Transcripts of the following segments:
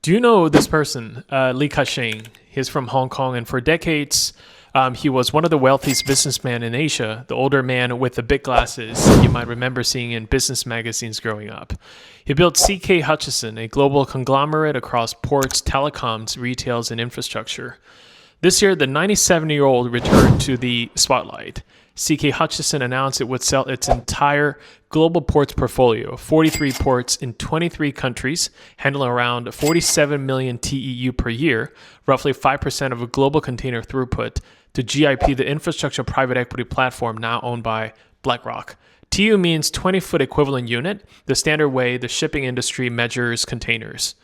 Do you know this person, Li Ka-shing? He's from Hong Kong, and for decades, he was one of the wealthiest businessmen in Asia, the older man with the big glasses you might remember seeing in business magazines growing up. He built CK Hutchison, a global conglomerate across ports, telecoms, retails, and infrastructure. This year, the 97-year-old returned to the spotlight. CK Hutchison announced it would sell its entire global ports portfolio, 43 ports in 23 countries, handling around 47 million TEU per year, roughly 5% of a global container throughput, to GIP, the infrastructure private equity platform now owned by Blackrock. TEU means 20-foot equivalent unit, the standard way the shipping industry measures containers.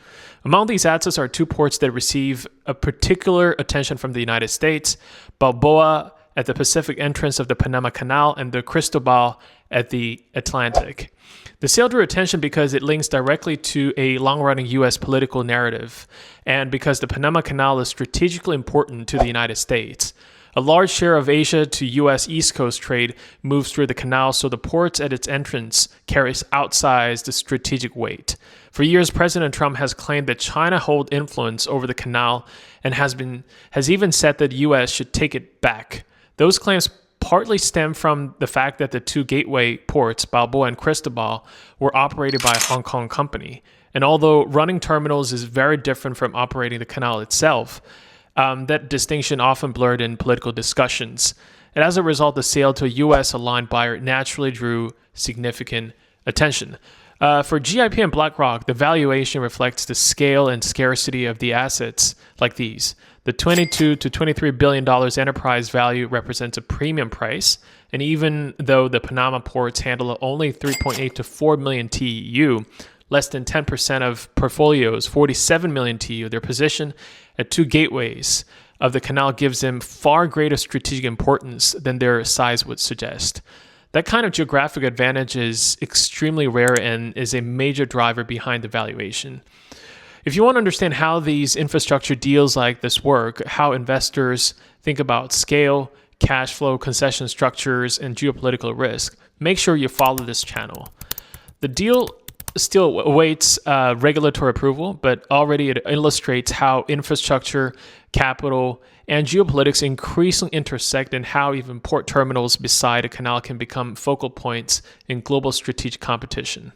Among these assets are two ports that receive a particular attention from the United States: Balboa at the Pacific entrance of the Panama Canal and the Cristobal at the Atlantic. The sale drew attention because it links directly to a long-running U.S. political narrative, and because the Panama Canal is strategically important to the United States. A large share of Asia to U.S. East Coast trade moves through the canal, so the ports at its entrance carries outsized strategic weight. For years, President Trump has claimed that China holds influence over the canal and has even said that the U.S. should take it back. Those claims partly stem from the fact that the two gateway ports, Balboa and Cristobal, were operated by a Hong Kong company. And although running terminals is very different from operating the canal itself, that distinction often blurred in political discussions. And as a result, the sale to a U.S.-aligned buyer naturally drew significant attention. For GIP and Blackrock, the valuation reflects the scale and scarcity of the assets like these. The $22 to $23 billion enterprise value represents a premium price, and even though the Panama ports handle only 3.8 to 4 million TEU, less than 10% of portfolios, 47 million TEU, their position at two gateways of the canal gives them far greater strategic importance than their size would suggest. That kind of geographic advantage is extremely rare and is a major driver behind the valuation. If you want to understand how these infrastructure deals like this work, how investors think about scale, cash flow, concession structures, and geopolitical risk, make sure you follow this channel. The deal still awaits regulatory approval, but already it illustrates how infrastructure, capital, and geopolitics increasingly intersect, and how even port terminals beside a canal can become focal points in global strategic competition.